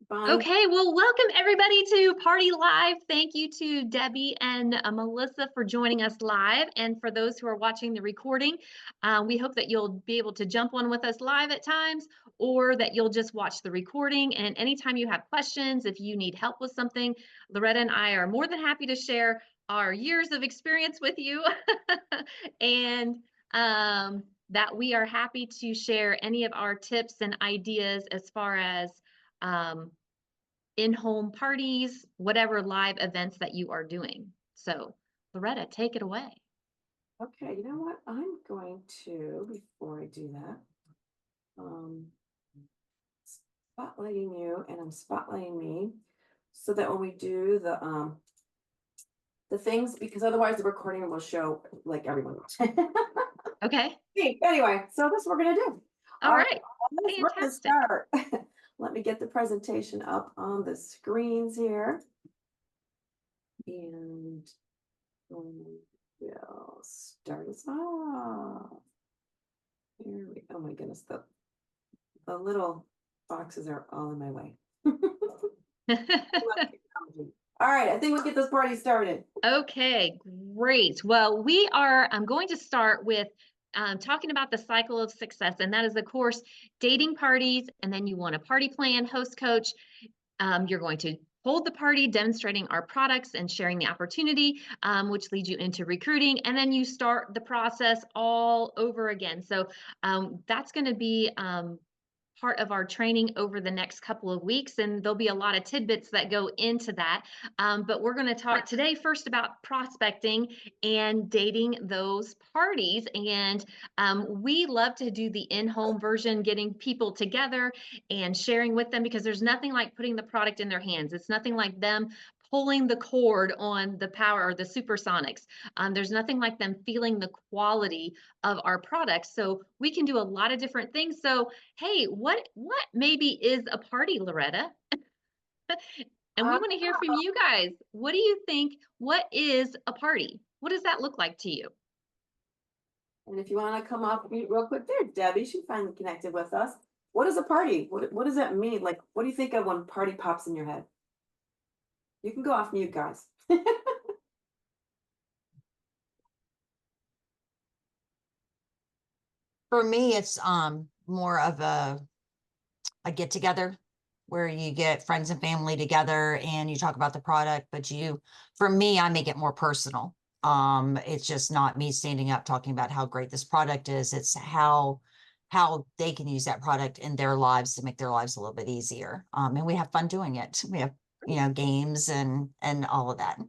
Fine. Okay, well, welcome everybody to Party Live. Thank you to Debbie and Melissa for joining us live. And for those who are watching the recording, we hope that you'll be able to jump on with us live at times, or that you'll just watch the recording. And anytime you have questions, if you need help with something, Loretta and I are more than happy to share our years of experience with you. and that we are happy to share any of our tips and ideas as far as um, in-home parties, whatever live events that you are doing. So, Loretta, take it away. Okay, you know what? I'm going to, before I do that, um, spotlighting you and I'm spotlighting me so that when we do the things, because otherwise the recording will show like everyone. Okay. Anyway, so that's what we're gonna do. All All right, right. we're gonna Fantastic. start. Let me get the presentation up on the screens here. And we'll start us off. Here we, oh my goodness, the little boxes are all in my way. All right, I think we'll get this party started. Okay, great. Well, we are I'm going to start with talking about the cycle of success, and that is, of course, dating parties, and then you want a party plan, host coach. You're going to hold the party, demonstrating our products and sharing the opportunity, which leads you into recruiting. And then you start the process all over again. So that's going to be part of our training over the next couple of weeks. And there'll be a lot of tidbits that go into that. But we're going to talk today first about prospecting and dating those parties. And we love to do the in-home version, getting people together and sharing with them, because there's nothing like putting the product in their hands. It's nothing like them pulling the cord on the power or the supersonics. There's nothing like them feeling the quality of our products. So we can do a lot of different things. So hey, what maybe is a party, Loretta? And we Uh, want to hear from you guys. What do you think? What is a party? What does that look like to you? and if you want to come off mute real quick, there, Debbie, she finally connected with us. What is a party? What does that mean? Like, what do you think of when party pops in your head? You can go off mute, guys. For me, it's more of a get together where you get friends and family together and you talk about the product, but for me, I make it more personal. It's just not me standing up talking about how great this product is. It's how they can use that product in their lives to make their lives a little bit easier. And we have fun doing it. We have, games and all of that.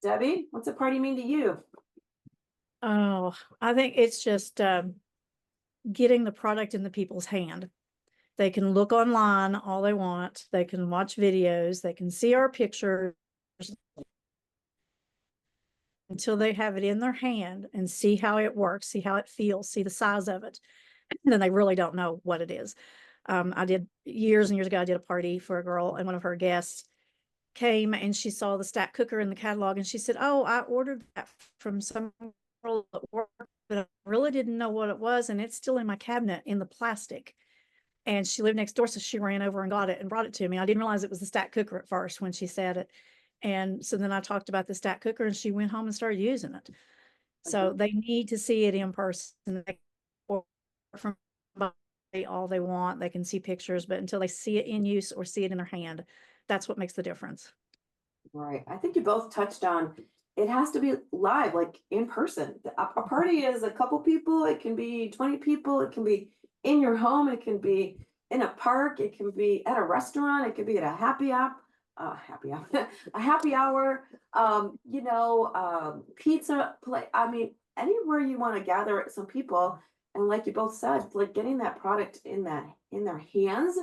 Debbie, what's a party mean to you? Oh, I think it's just getting the product in the people's hand. They can look online all they want. They can watch videos. They can see our pictures until they have it in their hand and see how it works, see how it feels, see the size of it. And then they really don't know what it is. I did years and years ago, I did a party for a girl, and one of her guests came and she saw the stack cooker in the catalog and she said, "Oh, I ordered that from some girl at work, but I really didn't know what it was, and it's still in my cabinet in the plastic." And she lived next door, so she ran over and got it and brought it to me. I didn't realize it was the stack cooker at first when she said it. And so then I talked about the stack cooker and she went home and started using it. So they need to see it in person. They can order from all they want. They can see pictures, but until they see it in use or see it in their hand, that's what makes the difference. Right. I think you both touched on it has to be live, like in person. A party is a couple people, it can be 20 people, it can be in your home, it can be in a park, it can be at a restaurant, it could be at a happy hour, a happy hour, pizza play. I mean, anywhere you want to gather some people, and like you both said, like getting that product in their hands.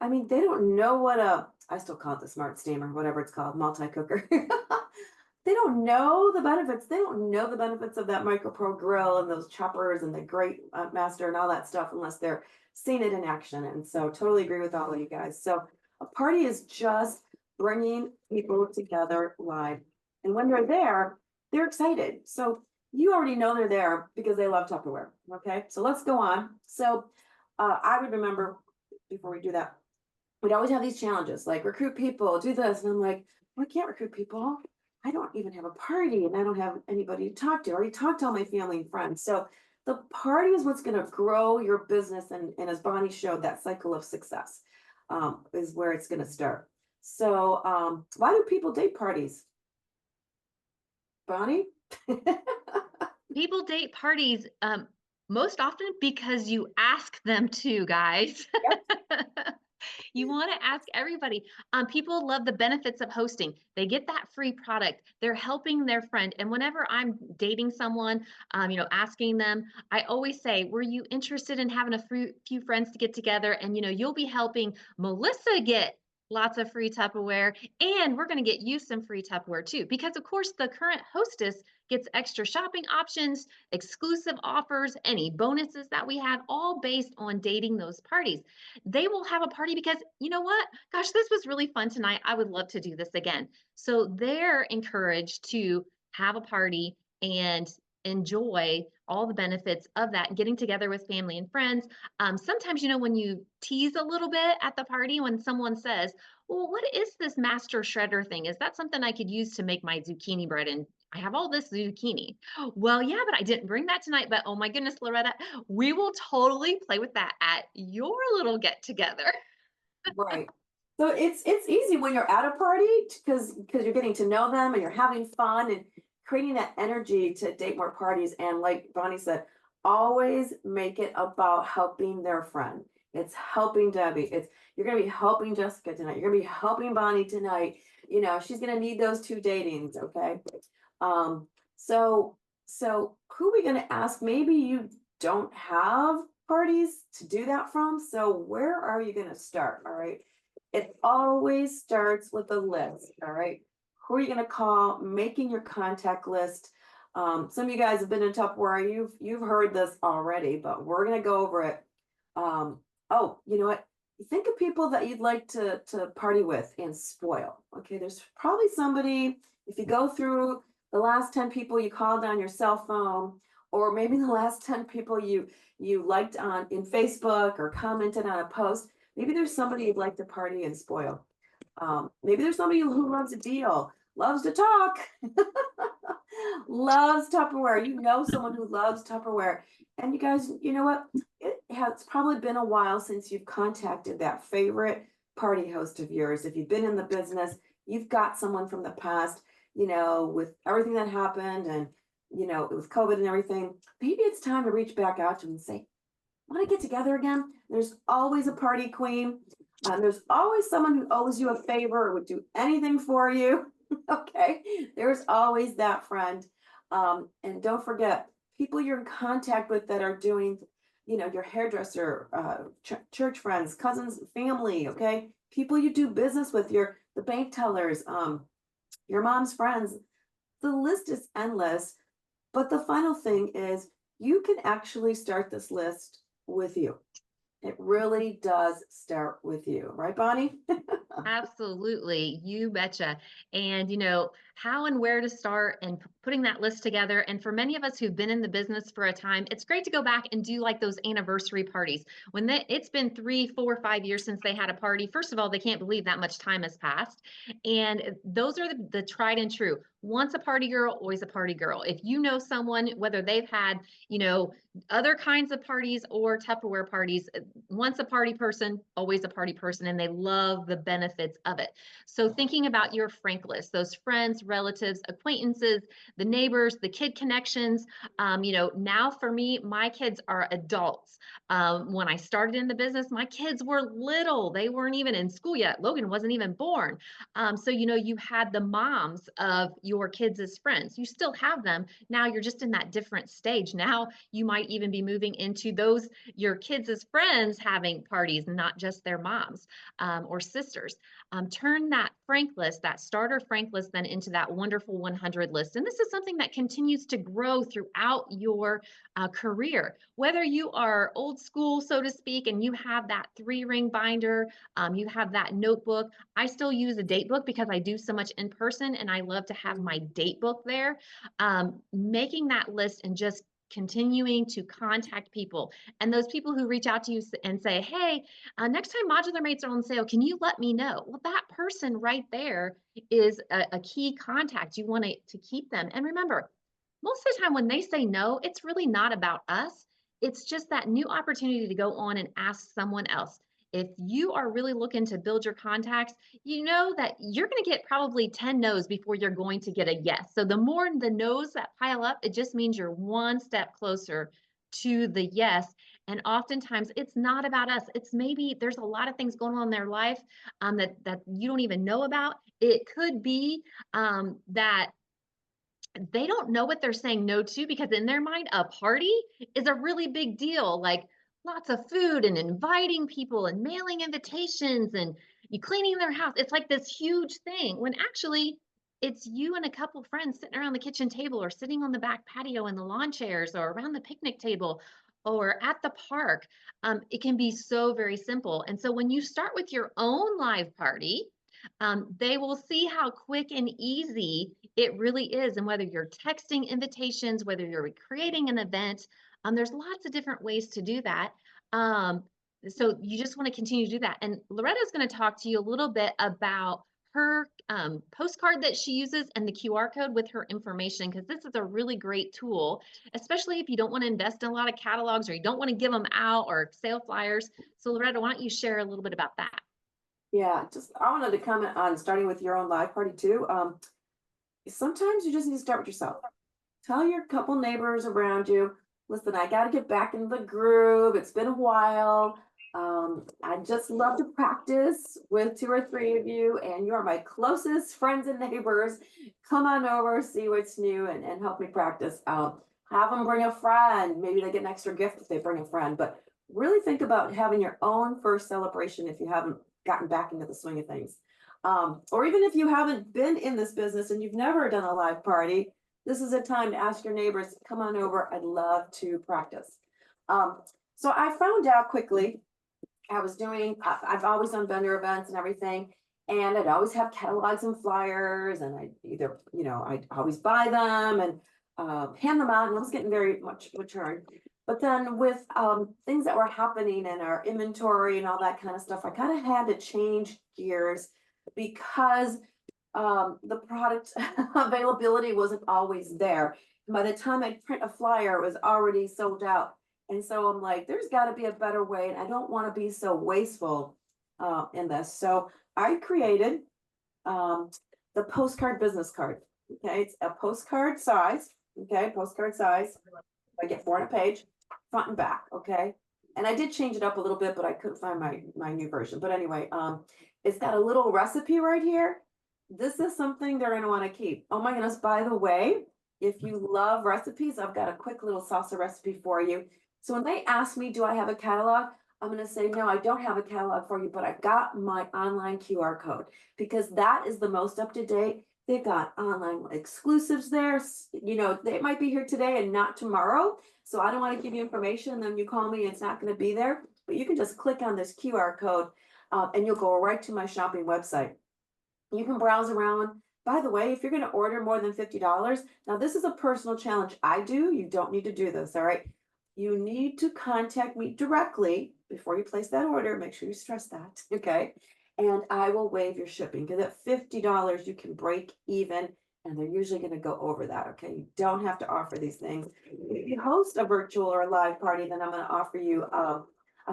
I mean, they don't know what I still call it the smart steamer, whatever it's called, multi-cooker. They don't know the benefits. They don't know the benefits of that MicroPro grill and those choppers and the great master and all that stuff unless they're seeing it in action. And so totally agree with all of you guys. So a party is just bringing people together live. And when they're there, they're excited. So you already know they're there because they love Tupperware. Okay, so let's go on. So I would remember before we do that, we'd always have these challenges like recruit people, do this. And I'm like, well, I can't recruit people. I don't even have a party and I don't have anybody to talk to. I already talked to all my family and friends. So the party is what's going to grow your business. And as Bonnie showed, that cycle of success is where it's going to start. So why do people date parties? Bonnie? People date parties most often because you ask them to, guys. You want to ask everybody. People love the benefits of hosting. They get that free product. They're helping their friend. And whenever I'm dating someone, asking them, I always say, were you interested in having a few friends to get together? And, you'll be helping Melissa get lots of free Tupperware, and we're going to get you some free Tupperware too. Because of course, the current hostess gets extra shopping options, exclusive offers, any bonuses that we have, all based on dating those parties. They will have a party because, you know what? Gosh, this was really fun tonight. I would love to do this again. So they're encouraged to have a party and enjoy all the benefits of that, getting together with family and friends. Sometimes, when you tease a little bit at the party, when someone says, well, what is this master shredder thing? Is that something I could use to make my zucchini bread? And I have all this zucchini. Well, yeah, but I didn't bring that tonight. But oh my goodness, Loretta, we will totally play with that at your little get together. Right. So it's easy when you're at a party because you're getting to know them and you're having fun and creating that energy to date more parties. And like Bonnie said, always make it about helping their friend. It's helping Debbie. You're gonna be helping Jessica tonight. You're gonna be helping Bonnie tonight. She's gonna need those 2 datings, okay? Um, so who are we gonna ask? Maybe you don't have parties to do that from. So where are you gonna start? All right. It always starts with a list. All right. Who are you gonna call? Making your contact list. Some of you guys have been in Tupperware. You've heard this already, but we're gonna go over it. Oh, you know what? Think of people that you'd like to party with and spoil. Okay, there's probably somebody, if you go through the last 10 people you called on your cell phone, or maybe the last 10 people you liked on in Facebook or commented on a post, maybe there's somebody you'd like to party and spoil. Maybe there's somebody who loves a deal, loves to talk, loves Tupperware. Someone who loves Tupperware. And you guys, you know what? It has probably been a while since you've contacted that favorite party host of yours. If you've been in the business, you've got someone from the past, with everything that happened and, with COVID and everything, maybe it's time to reach back out to them and say, want to get together again? There's always a party queen. There's always someone who owes you a favor or would do anything for you. Okay. There's always that friend. And don't forget, people you're in contact with that are doing, your hairdresser, church friends, cousins, family, okay? People you do business with, the bank tellers, your mom's friends. The list is endless. But the final thing is you can actually start this list with you. It really does start with you, right, Bonnie? Absolutely. You betcha. And, how and where to start and putting that list together. And for many of us who've been in the business for a time, it's great to go back and do like those anniversary parties. When it's been 3, 4, 5 years since they had a party, first of all, they can't believe that much time has passed. And those are the tried and true. Once a party girl, always a party girl. If you know someone, whether they've had, other kinds of parties or Tupperware parties, once a party person, always a party person, and they love the benefits of it. So thinking about your Frank list, those friends, relatives, acquaintances, the neighbors, the kid connections. Now for me, my kids are adults. When I started in the business, my kids were little. They weren't even in school yet. Logan wasn't even born. So, you had the moms of your kids as friends. You still have them. Now you're just in that different stage. Now you might even be moving into your kids as friends having parties, not just their moms or sisters. Turn that Frank list, that starter Frank list, then into that wonderful 100 list. And this is something that continues to grow throughout your career. Whether you are old school, so to speak, and you have that 3-ring binder, you have that notebook. I still use a date book because I do so much in person and I love to have my date book there. Making that list and just continuing to contact people. And those people who reach out to you and say, hey, next time modular mates are on sale, can you let me know? Well, that person right there is a key contact. You want to keep them. And remember, most of the time when they say no, it's really not about us. It's just that new opportunity to go on and ask someone else. If you are really looking to build your contacts, you know that you're going to get probably 10 no's before you're going to get a yes. So the more the no's that pile up, it just means you're one step closer to the yes. And oftentimes it's not about us. It's maybe there's a lot of things going on in their life that you don't even know about. It could be that they don't know what they're saying no to, because in their mind, a party is a really big deal. Like lots of food and inviting people and mailing invitations and you cleaning their house. It's like this huge thing when actually it's you and a couple friends sitting around the kitchen table or sitting on the back patio in the lawn chairs or around the picnic table or at the park. It can be so very simple. And so when you start with your own live party, they will see how quick and easy it really is. And whether you're texting invitations, whether you're creating an event, there's lots of different ways to do that. So you just want to continue to do that. And Loretta is going to talk to you a little bit about her postcard that she uses and the QR code with her information, because this is a really great tool, especially if you don't want to invest in a lot of catalogs or you don't want to give them out or sale flyers. So Loretta, why don't you share a little bit about that? Yeah, just I wanted to comment on starting with your own live party too. Sometimes you just need to start with yourself. Tell your couple neighbors around you, listen, I got to get back into the groove. It's been a while. I just love to practice with 2 or 3 of you, and you are my closest friends and neighbors. Come on over, see what's new, and help me practice. Have them bring a friend. Maybe they get an extra gift if they bring a friend, but really think about having your own first celebration if you haven't gotten back into the swing of things. Or even if you haven't been in this business and you've never done a live party, this is a time to ask your neighbors, come on over, I'd love to practice. So I found out quickly, I've always done vendor events and everything, and I'd always have catalogs and flyers, and I'd always buy them and hand them out, and I was getting very much return. But then with things that were happening in our inventory and all that kind of stuff, I kind of had to change gears because the product availability wasn't always there. And by the time I'd print a flyer, it was already sold out. And so I'm like, there's got to be a better way. And I don't want to be so wasteful in this. So I created the postcard business card. Okay, it's a postcard size. Okay, postcard size. I get 4 on a page, front and back. Okay, and I did change it up a little bit, but I couldn't find my new version. But anyway, it's got a little recipe right here. This is something they're going to want to keep. Oh my goodness! By the way, if you love recipes, I've got a quick little salsa recipe for you. So when they ask me, do I have a catalog? I'm going to say, no, I don't have a catalog for you, but I got my online QR code because that is the most up to date. They've got online exclusives there. You know, they might be here today and not tomorrow. So I don't want to give you information and then you call me, it's not going to be there. But you can just click on this QR code and you'll go right to my shopping website. You can browse around. By the way, if you're going to order more than $50, now this is a personal challenge I do. You don't need to do this, all right? You need to contact me directly before you place that order. Make sure you stress that, okay? And I will waive your shipping because at $50, you can break even and they're usually going to go over that, okay? You don't have to offer these things. If you host a virtual or a live party, then I'm going to offer you a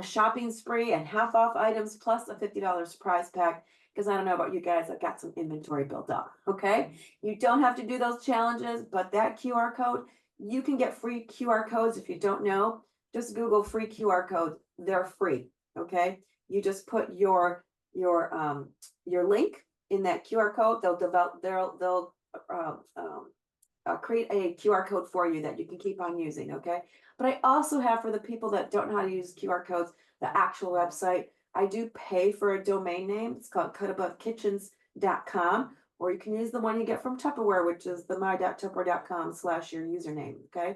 shopping spree and half off items plus a $50 surprise pack because I don't know about you guys, I've got some inventory built up, okay? You don't have to do those challenges, but that QR code, you can get free QR codes if you don't know. Just Google free QR codes. They're free. Okay. You just put your link in that QR code. They'll create a QR code for you that you can keep on using. Okay. But I also have, for the people that don't know how to use QR codes, the actual website. I do pay for a domain name. It's called cutabovekitchens.com. Or you can use the one you get from Tupperware, which is the my.tupperware.com/your username, okay?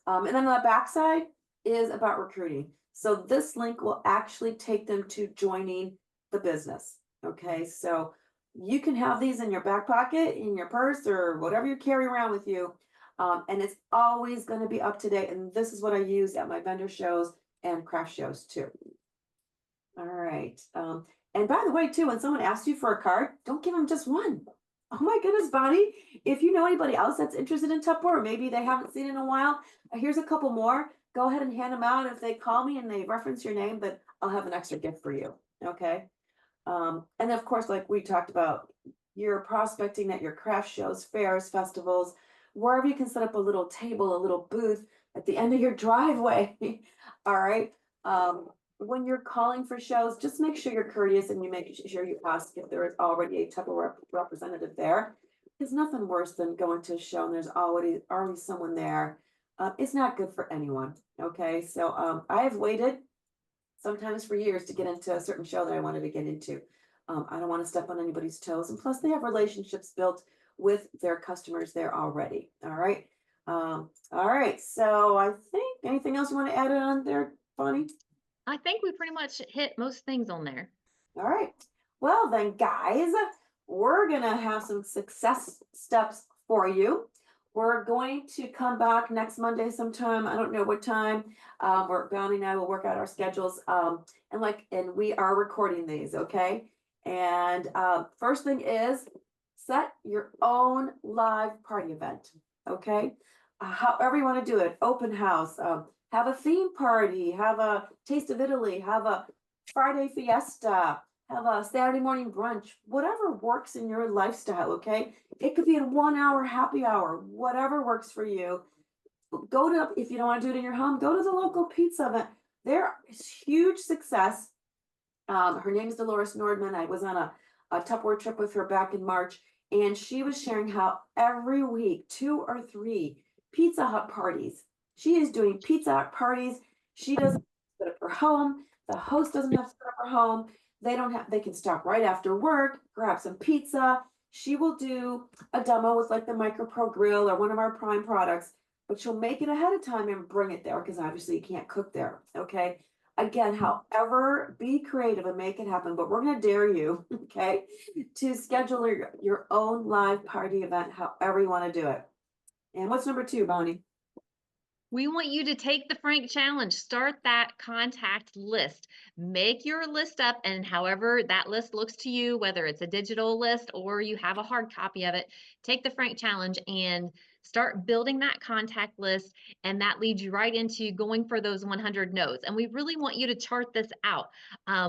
And then on the backside is about recruiting. So this link will actually take them to joining the business, okay? So you can have these in your back pocket, in your purse, or whatever you carry around with you. And it's always going to be up to date. And this is what I use at my vendor shows and craft shows too. All right. And by the way, too, when someone asks you for a card, don't give them just one. Oh my goodness, Bonnie. If you know anybody else that's interested in Tupperware, or maybe they haven't seen it in a while, here's a couple more. Go ahead and hand them out. If they call me and they reference your name, then I'll have an extra gift for you. Okay. And of course, like we talked about, you're prospecting at your craft shows, fairs, festivals, wherever you can set up a little table, a little booth at the end of your driveway. All right. When you're calling for shows, just make sure you're courteous and you make sure you ask if there is already a Tupperware representative there. There's nothing worse than going to a show and there's already someone there. It's not good for anyone. Okay. So I have waited sometimes for years to get into a certain show that I wanted to get into. I don't want to step on anybody's toes. And plus they have relationships built with their customers there already. All right. All right. So I think anything else you want to add on there, Bonnie? I think we pretty much hit most things on there. All right. Well then, guys, we're going to have some success steps for you. We're going to come back next Monday sometime. I don't know what time. Bonnie and I will work out our schedules. And we are recording these, okay? And first thing is set your own live party event, okay? However you want to do it, open house, have a theme party, have a taste of Italy, have a Friday fiesta, have a Saturday morning brunch, whatever works in your lifestyle, okay? It could be a 1 hour happy hour, whatever works for you. If you don't want to do it in your home, go to the local pizza event. There is huge success. Her name is Dolores Nordman. I was on a Tupperware trip with her back in March, and she was sharing how every week, 2 or 3 Pizza Hut parties. She is doing Pizza Hut parties. She doesn't set up her home. The host doesn't have to set up her home. They can stop right after work, grab some pizza. She will do a demo with like the Micro Pro Grill or one of our Prime products, but she'll make it ahead of time and bring it there because obviously you can't cook there. Okay. Again, however, be creative and make it happen, but we're going to dare you, okay, to schedule your own live party event, however you want to do it. And what's number 2, Bonnie? We want you to take the Frank challenge, start that contact list, make your list up, and however that list looks to you, whether it's a digital list or you have a hard copy of it, take the Frank challenge and start building that contact list. And that leads you right into going for those 100 no's. And we really want you to chart this out.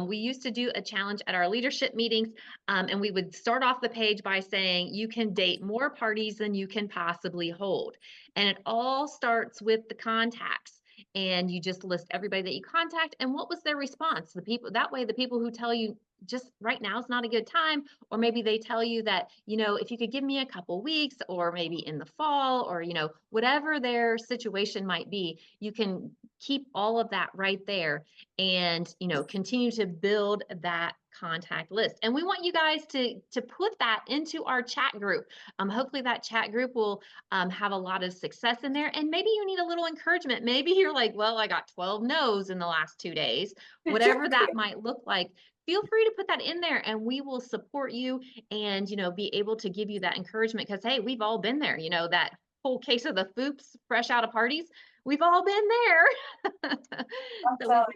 We used to do a challenge at our leadership meetings, and we would start off the page by saying, you can date more parties than you can possibly hold. And it all starts with the contacts. And you just list everybody that you contact and what was their response. The people that way, the people who tell you just right now is not a good time, or maybe they tell you that, if you could give me a couple weeks, or maybe in the fall, or, whatever their situation might be, you can keep all of that right there and, continue to build that contact list. And we want you guys to put that into our chat group. Hopefully that chat group will have a lot of success in there. And maybe you need a little encouragement. Maybe you're like, well, I got 12 no's in the last 2 days, whatever that might look like. Feel free to put that in there and we will support you and, be able to give you that encouragement because, hey, we've all been there, that whole case of the foops fresh out of parties. We've all been there. So we want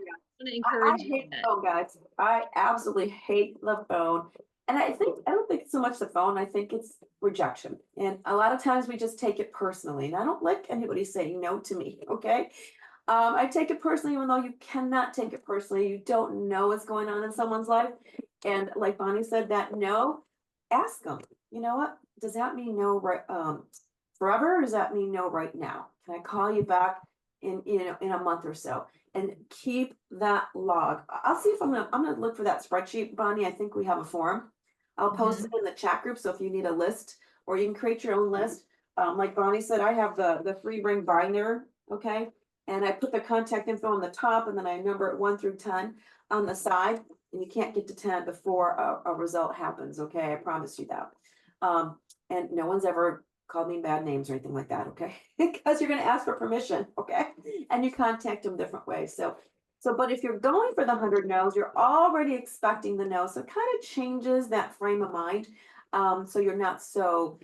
to encourage I you. hate the phone, guys. I absolutely hate the phone. And I don't think it's so much the phone. I think it's rejection. And a lot of times we just take it personally. And I don't like anybody saying no to me. Okay. I take it personally, even though you cannot take it personally. You don't know what's going on in someone's life. And like Bonnie said, that no, ask them, you know what? Does that mean no right forever? Or does that mean no right now? Can I call you back in a month or so? And keep that log. I'll see if I'm gonna look for that spreadsheet, Bonnie. I think we have a form. I'll post it in the chat group. So if you need a list or you can create your own list. Like Bonnie said, I have the free ring binder. Okay. And I put the contact info on the top and then I number it 1 through 10 on the side. And you can't get to 10 before a result happens. Okay. I promise you that. And no one's ever called me bad names or anything like that. Okay. Because you're going to ask for permission. Okay. And you contact them different ways. But if you're going for the 100 no's, you're already expecting the no. So it kind of changes that frame of mind. So you're not so,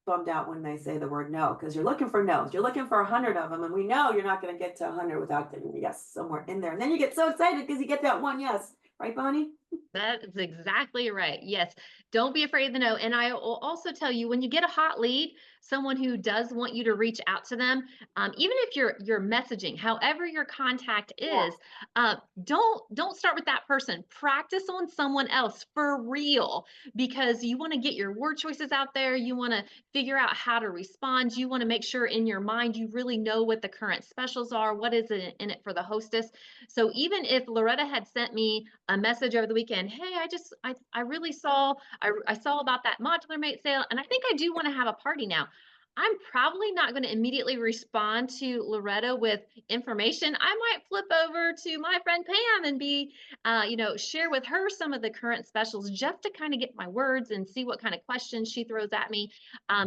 bummed out when they say the word no, because you're looking for no's. You're looking for 100 of them, and we know you're not going to get to 100 without getting a yes somewhere in there. And then you get so excited because you get that one yes, right, Bonnie? That is exactly right. Yes. Don't be afraid of the no. And I will also tell you, when you get a hot lead, someone who does want you to reach out to them, even if you're messaging, however your contact Yeah. is, don't start with that person. Practice on someone else for real, because you want to get your word choices out there. You want to figure out how to respond. You want to make sure in your mind you really know what the current specials are, what is in it for the hostess. So even if Loretta had sent me a message over the weekend, hey, I really saw, I saw about that modular mate sale, and I think I do want to have a party now. I'm probably not going to immediately respond to Loretta with information. I might flip over to my friend Pam and share with her some of the current specials, just to kind of get my words and see what kind of questions she throws at me,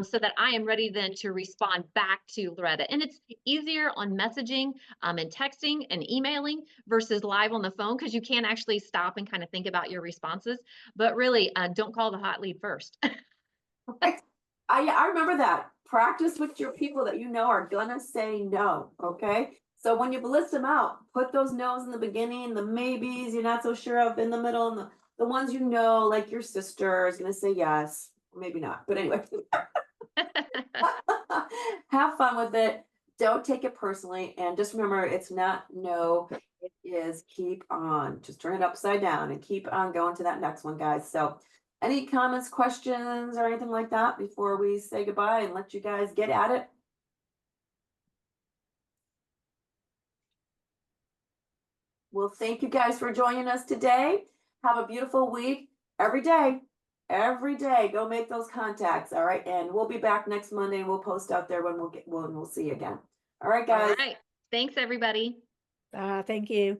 so that I am ready then to respond back to Loretta. And it's easier on messaging and texting and emailing versus live on the phone, because you can actually stop and kind of think about your responses. But really, don't call the hot lead first. Right. I remember that. Practice with your people that you know are gonna say no. Okay. So when you list them out, put those no's in the beginning, the maybes you're not so sure of in the middle, and the ones you know, like your sister is gonna say yes, maybe not. But anyway, have fun with it. Don't take it personally. And just remember, it's not no, it is keep on. Just turn it upside down and keep on going to that next one, guys. So, any comments, questions, or anything like that before we say goodbye and let you guys get at it? Well, thank you guys for joining us today. Have a beautiful week. Every day, go make those contacts. All right. And we'll be back next Monday, and we'll post out there when we'll see you again. All right, All guys. right. Thanks, everybody. Thank you.